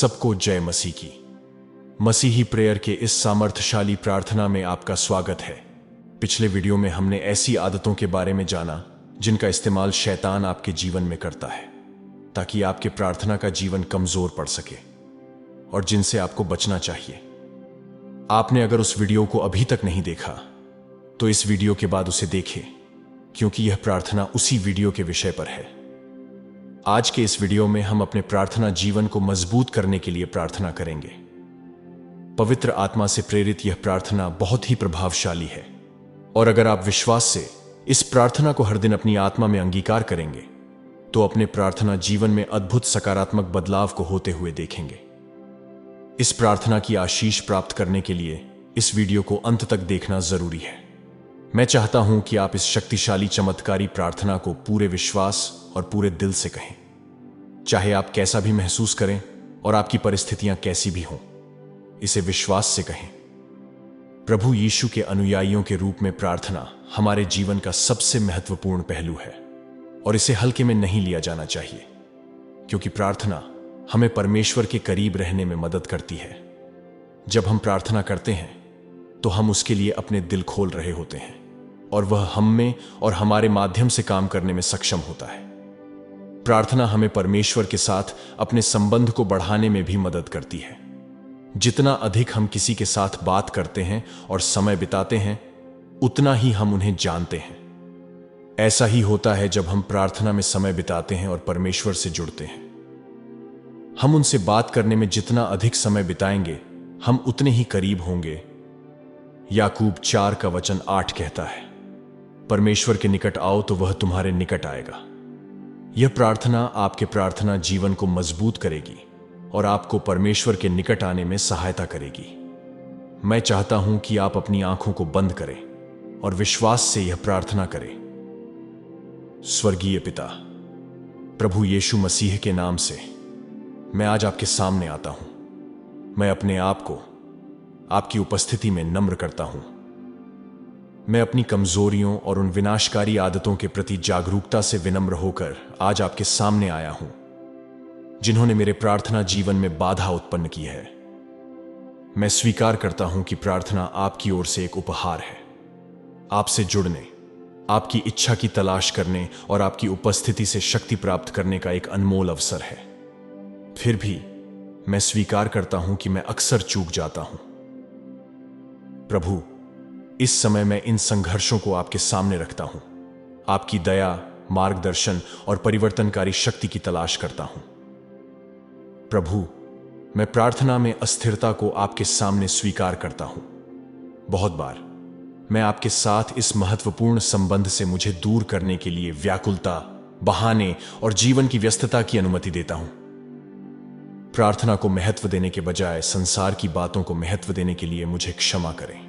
सबको जय मसीह की। मसीही प्रेयर के इस सामर्थ्यशाली प्रार्थना में आपका स्वागत है। पिछले वीडियो में हमने ऐसी आदतों के बारे में जाना जिनका इस्तेमाल शैतान आपके जीवन में करता है ताकि आपके प्रार्थना का जीवन कमजोर पड़ सके और जिनसे आपको बचना चाहिए। आपने अगर उस वीडियो को अभी तक नहीं देखा तो इस वीडियो के बाद उसे देखें, क्योंकि यह प्रार्थना उसी वीडियो के विषय पर है। आज के इस वीडियो में हम अपने प्रार्थना जीवन को मजबूत करने के लिए प्रार्थना करेंगे। पवित्र आत्मा से प्रेरित यह प्रार्थना बहुत ही प्रभावशाली है और अगर आप विश्वास से इस प्रार्थना को हर दिन अपनी आत्मा में अंगीकार करेंगे तो अपने प्रार्थना जीवन में अद्भुत सकारात्मक बदलाव को होते हुए देखेंगे। इस प्रार्थना की आशीष प्राप्त करने के लिए इस वीडियो को अंत तक देखना जरूरी है। मैं चाहता हूं कि आप इस शक्तिशाली चमत्कारी प्रार्थना को पूरे विश्वास और पूरे दिल से कहें, चाहे आप कैसा भी महसूस करें और आपकी परिस्थितियां कैसी भी हों। इसे विश्वास से कहें। प्रभु यीशु के अनुयायियों के रूप में प्रार्थना हमारे जीवन का सबसे महत्वपूर्ण पहलू है और इसे हल्के में नहीं लिया जाना चाहिए, क्योंकि प्रार्थना हमें परमेश्वर के करीब रहने में मदद करती है। जब हम प्रार्थना करते हैं तो हम उसके लिए अपने दिल खोल रहे होते हैं और वह हम में और हमारे माध्यम से काम करने में सक्षम होता है। प्रार्थना हमें परमेश्वर के साथ अपने संबंध को बढ़ाने में भी मदद करती है। जितना अधिक हम किसी के साथ बात करते हैं और समय बिताते हैं, उतना ही हम उन्हें जानते हैं। ऐसा ही होता है जब हम प्रार्थना में समय बिताते हैं और परमेश्वर से जुड़ते हैं। हम उनसे बात करने में जितना अधिक समय बिताएंगे, हम उतने ही करीब होंगे। याकूब 4:8 कहता है, परमेश्वर के निकट आओ तो वह तुम्हारे निकट आएगा। यह प्रार्थना आपके प्रार्थना जीवन को मजबूत करेगी और आपको परमेश्वर के निकट आने में सहायता करेगी। मैं चाहता हूं कि आप अपनी आंखों को बंद करें और विश्वास से यह प्रार्थना करें। स्वर्गीय पिता, प्रभु यीशु मसीह के नाम से मैं आज आपके सामने आता हूं। मैं अपने आप को आपकी उपस्थिति में नम्र करता हूं। मैं अपनी कमजोरियों और उन विनाशकारी आदतों के प्रति जागरूकता से विनम्र होकर आज आपके सामने आया हूं, जिन्होंने मेरे प्रार्थना जीवन में बाधा उत्पन्न की है। मैं स्वीकार करता हूं कि प्रार्थना आपकी ओर से एक उपहार है। आपसे जुड़ने, आपकी इच्छा की तलाश करने और आपकी उपस्थिति से शक्ति प्राप्त करने का एक अनमोल अवसर है। फिर भी मैं स्वीकार करता हूं कि मैं अक्सर चूक जाता हूं। प्रभु, इस समय मैं इन संघर्षों को आपके सामने रखता हूं। आपकी दया, मार्गदर्शन और परिवर्तनकारी शक्ति की तलाश करता हूं। प्रभु, मैं प्रार्थना में अस्थिरता को आपके सामने स्वीकार करता हूं। बहुत बार मैं आपके साथ इस महत्वपूर्ण संबंध से मुझे दूर करने के लिए व्याकुलता, बहाने और जीवन की व्यस्तता की अनुमति देता हूं। प्रार्थना को महत्व देने के बजाय संसार की बातों को महत्व देने के लिए मुझे क्षमा करें।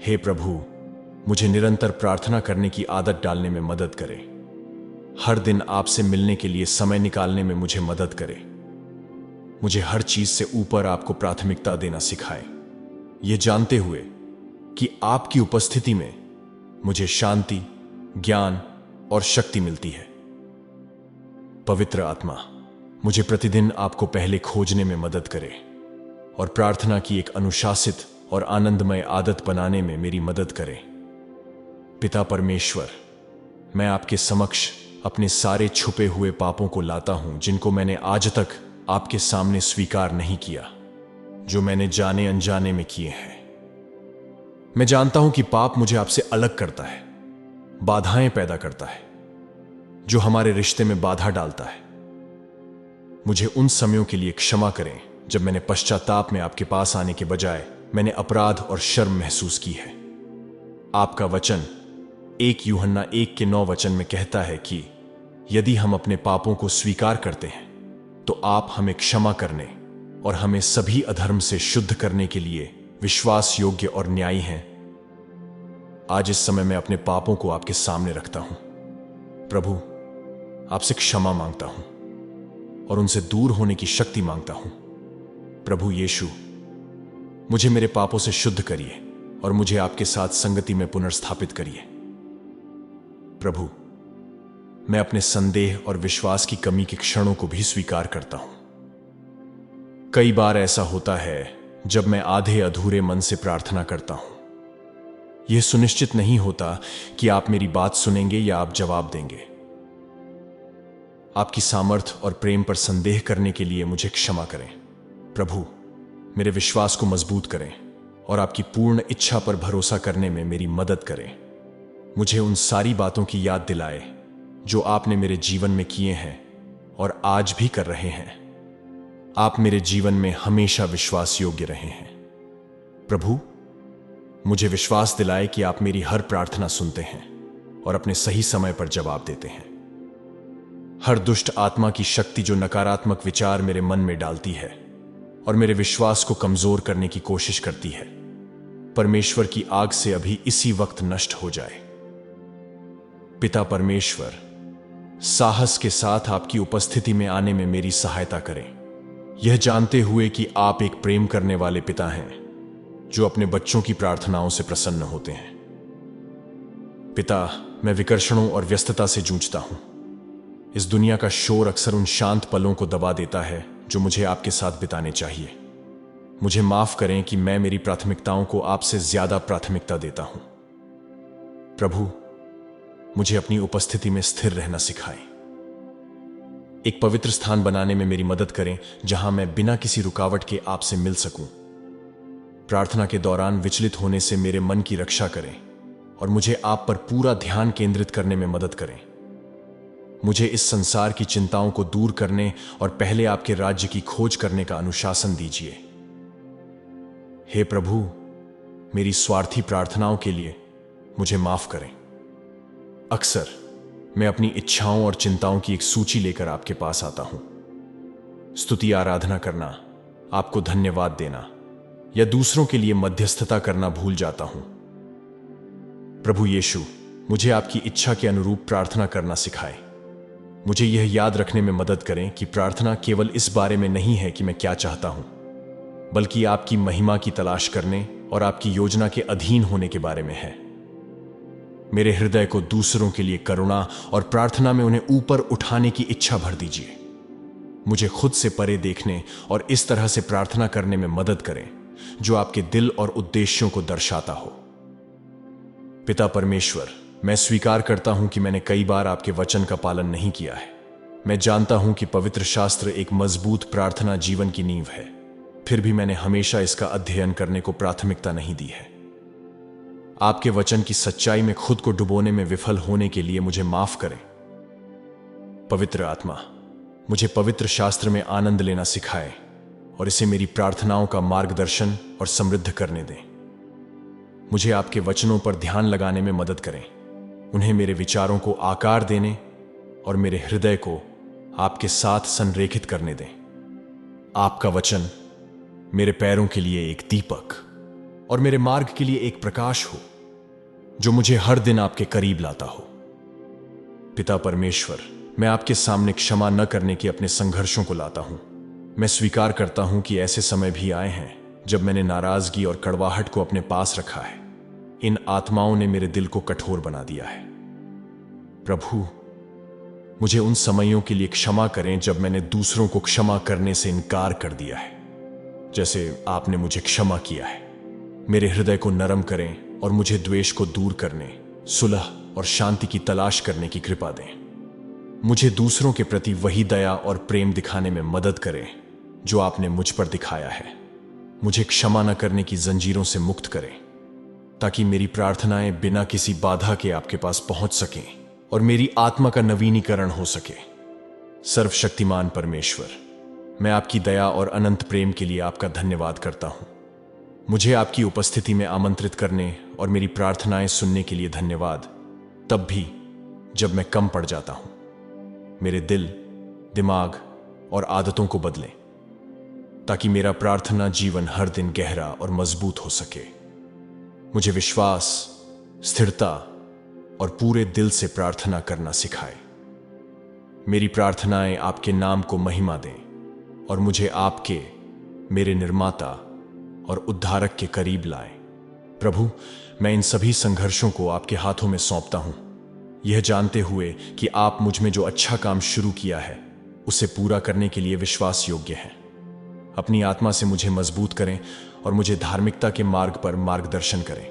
हे प्रभु, मुझे निरंतर प्रार्थना करने की आदत डालने में मदद करें। हर दिन आपसे मिलने के लिए समय निकालने में मुझे मदद करें। मुझे हर चीज से ऊपर आपको प्राथमिकता देना सिखाएं, यह जानते हुए कि आपकी उपस्थिति में मुझे शांति, ज्ञान और शक्ति मिलती है। पवित्र आत्मा, मुझे प्रतिदिन आपको पहले खोजने में मदद करे और प्रार्थना की एक अनुशासित और आनंदमय आदत बनाने में मेरी मदद करें। पिता परमेश्वर, मैं आपके समक्ष अपने सारे छुपे हुए पापों को लाता हूं जिनको मैंने आज तक आपके सामने स्वीकार नहीं किया, जो मैंने जाने अनजाने में किए हैं। मैं जानता हूं कि पाप मुझे आपसे अलग करता है, बाधाएं पैदा करता है, जो हमारे रिश्ते में बाधा डालता है। मुझे उन समयों के लिए क्षमा करें जब मैंने पश्चाताप में आपके पास आने के बजाय मैंने अपराध और शर्म महसूस की है। आपका वचन 1 यूहन्ना 1:9 में कहता है कि यदि हम अपने पापों को स्वीकार करते हैं तो आप हमें क्षमा करने और हमें सभी अधर्म से शुद्ध करने के लिए विश्वास योग्य और न्यायी हैं। आज इस समय मैं अपने पापों को आपके सामने रखता हूं। प्रभु, आपसे क्षमा मांगता हूं और उनसे दूर होने की शक्ति मांगता हूं। प्रभु यीशु, मुझे मेरे पापों से शुद्ध करिए और मुझे आपके साथ संगति में पुनर्स्थापित करिए। प्रभु, मैं अपने संदेह और विश्वास की कमी के क्षणों को भी स्वीकार करता हूं। कई बार ऐसा होता है जब मैं आधे अधूरे मन से प्रार्थना करता हूं। यह सुनिश्चित नहीं होता कि आप मेरी बात सुनेंगे या आप जवाब देंगे। आपकी सामर्थ्य और प्रेम पर संदेह करने के लिए मुझे क्षमा करें। प्रभु, मेरे विश्वास को मजबूत करें और आपकी पूर्ण इच्छा पर भरोसा करने में मेरी मदद करें। मुझे उन सारी बातों की याद दिलाए जो आपने मेरे जीवन में किए हैं और आज भी कर रहे हैं। आप मेरे जीवन में हमेशा विश्वास योग्य रहे हैं। प्रभु, मुझे विश्वास दिलाए कि आप मेरी हर प्रार्थना सुनते हैं और अपने सही समय पर जवाब देते हैं। हर दुष्ट आत्मा की शक्ति जो नकारात्मक विचार मेरे मन में डालती है और मेरे विश्वास को कमजोर करने की कोशिश करती है, परमेश्वर की आग से अभी इसी वक्त नष्ट हो जाए। पिता परमेश्वर, साहस के साथ आपकी उपस्थिति में आने में मेरी सहायता करें, यह जानते हुए कि आप एक प्रेम करने वाले पिता हैं जो अपने बच्चों की प्रार्थनाओं से प्रसन्न होते हैं। पिता, मैं विकर्षणों और व्यस्तता से जूझता हूं। इस दुनिया का शोर अक्सर उन शांत पलों को दबा देता है जो मुझे आपके साथ बिताने चाहिए। मुझे माफ करें कि मैं मेरी प्राथमिकताओं को आपसे ज्यादा प्राथमिकता देता हूं। प्रभु, मुझे अपनी उपस्थिति में स्थिर रहना सिखाएं। एक पवित्र स्थान बनाने में मेरी मदद करें जहां मैं बिना किसी रुकावट के आपसे मिल सकूं। प्रार्थना के दौरान विचलित होने से मेरे मन की रक्षा करें और मुझे आप पर पूरा ध्यान केंद्रित करने में मदद करें। मुझे इस संसार की चिंताओं को दूर करने और पहले आपके राज्य की खोज करने का अनुशासन दीजिए। हे प्रभु, मेरी स्वार्थी प्रार्थनाओं के लिए मुझे माफ करें। अक्सर मैं अपनी इच्छाओं और चिंताओं की एक सूची लेकर आपके पास आता हूं। स्तुति आराधना करना, आपको धन्यवाद देना या दूसरों के लिए मध्यस्थता करना भूल जाता हूं। प्रभु यीशु, मुझे आपकी इच्छा के अनुरूप प्रार्थना करना सिखाएं। मुझे यह याद रखने में मदद करें कि प्रार्थना केवल इस बारे में नहीं है कि मैं क्या चाहता हूं, बल्कि आपकी महिमा की तलाश करने और आपकी योजना के अधीन होने के बारे में है। मेरे हृदय को दूसरों के लिए करुणा और प्रार्थना में उन्हें ऊपर उठाने की इच्छा भर दीजिए। मुझे खुद से परे देखने और इस तरह से प्रार्थना करने में मदद करें जो आपके दिल और उद्देश्यों को दर्शाता हो। पिता परमेश्वर, मैं स्वीकार करता हूं कि मैंने कई बार आपके वचन का पालन नहीं किया है। मैं जानता हूं कि पवित्र शास्त्र एक मजबूत प्रार्थना जीवन की नींव है, फिर भी मैंने हमेशा इसका अध्ययन करने को प्राथमिकता नहीं दी है। आपके वचन की सच्चाई में खुद को डुबोने में विफल होने के लिए मुझे माफ करें। पवित्र आत्मा, मुझे पवित्र शास्त्र में आनंद लेना सिखाए और इसे मेरी प्रार्थनाओं का मार्गदर्शन और समृद्ध करने दें। मुझे आपके वचनों पर ध्यान लगाने में मदद करें, उन्हें मेरे विचारों को आकार देने और मेरे हृदय को आपके साथ संरेखित करने दें। आपका वचन मेरे पैरों के लिए एक दीपक और मेरे मार्ग के लिए एक प्रकाश हो जो मुझे हर दिन आपके करीब लाता हो। पिता परमेश्वर, मैं आपके सामने क्षमा न करने के अपने संघर्षों को लाता हूं। मैं स्वीकार करता हूं कि ऐसे समय भी आए हैं जब मैंने नाराजगी और कड़वाहट को अपने पास रखा है। इन आत्माओं ने मेरे दिल को कठोर बना दिया है। प्रभु, मुझे उन समयों के लिए क्षमा करें जब मैंने दूसरों को क्षमा करने से इनकार कर दिया है, जैसे आपने मुझे क्षमा किया है। मेरे हृदय को नरम करें और मुझे द्वेष को दूर करने, सुलह और शांति की तलाश करने की कृपा दें। मुझे दूसरों के प्रति वही दया और प्रेम दिखाने में मदद करें जो आपने मुझ पर दिखाया है। मुझे क्षमा न करने की जंजीरों से मुक्त करें ताकि मेरी प्रार्थनाएं बिना किसी बाधा के आपके पास पहुंच सकें और मेरी आत्मा का नवीनीकरण हो सके। सर्वशक्तिमान परमेश्वर, मैं आपकी दया और अनंत प्रेम के लिए आपका धन्यवाद करता हूं। मुझे आपकी उपस्थिति में आमंत्रित करने और मेरी प्रार्थनाएं सुनने के लिए धन्यवाद, तब भी जब मैं कम पड़ जाता हूं। मेरे दिल, दिमाग और आदतों को बदलें ताकि मेरा प्रार्थना जीवन हर दिन गहरा और मजबूत हो सके। मुझे विश्वास, स्थिरता और पूरे दिल से प्रार्थना करना सिखाए। मेरी प्रार्थनाएं आपके नाम को महिमा दें और मुझे आपके, मेरे निर्माता और उद्धारक के करीब लाएं। प्रभु, मैं इन सभी संघर्षों को आपके हाथों में सौंपता हूं, यह जानते हुए कि आप मुझ में जो अच्छा काम शुरू किया है उसे पूरा करने के लिए विश्वास योग्य हैं। अपनी आत्मा से मुझे मजबूत करें और मुझे धार्मिकता के मार्ग पर मार्गदर्शन करें।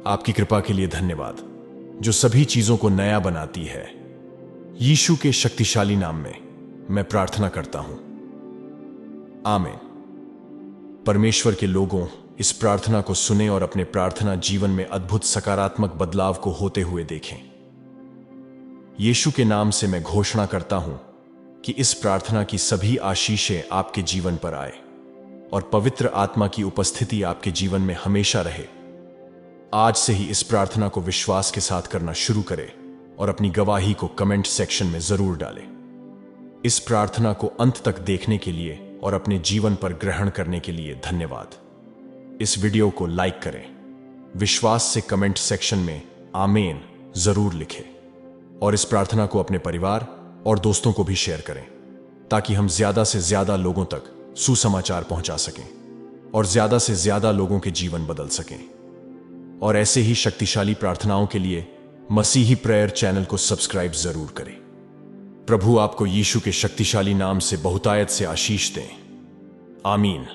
आपकी कृपा के लिए धन्यवाद, जो सभी चीजों को नया बनाती है। यीशु के शक्तिशाली नाम में मैं प्रार्थना करता हूं, आमीन। परमेश्वर के लोगों, इस प्रार्थना को सुने और अपने प्रार्थना जीवन में अद्भुत सकारात्मक बदलाव को होते हुए देखें। यीशु के नाम से मैं घोषणा करता हूं कि इस प्रार्थना की सभी आशीषें आपके जीवन पर आए और पवित्र आत्मा की उपस्थिति आपके जीवन में हमेशा रहे। आज से ही इस प्रार्थना को विश्वास के साथ करना शुरू करें और अपनी गवाही को कमेंट सेक्शन में जरूर डालें। इस प्रार्थना को अंत तक देखने के लिए और अपने जीवन पर ग्रहण करने के लिए धन्यवाद। इस वीडियो को लाइक करें, विश्वास से कमेंट सेक्शन में आमीन जरूर लिखें और इस प्रार्थना को अपने परिवार और दोस्तों को भी शेयर करें, ताकि हम ज्यादा से ज्यादा लोगों तक सुसमाचार पहुंचा सकें और ज्यादा से ज्यादा लोगों के जीवन बदल सकें। और ऐसे ही शक्तिशाली प्रार्थनाओं के लिए मसीही प्रेयर चैनल को सब्सक्राइब जरूर करें। प्रभु आपको यीशु के शक्तिशाली नाम से बहुतायत से आशीष दें, आमीन।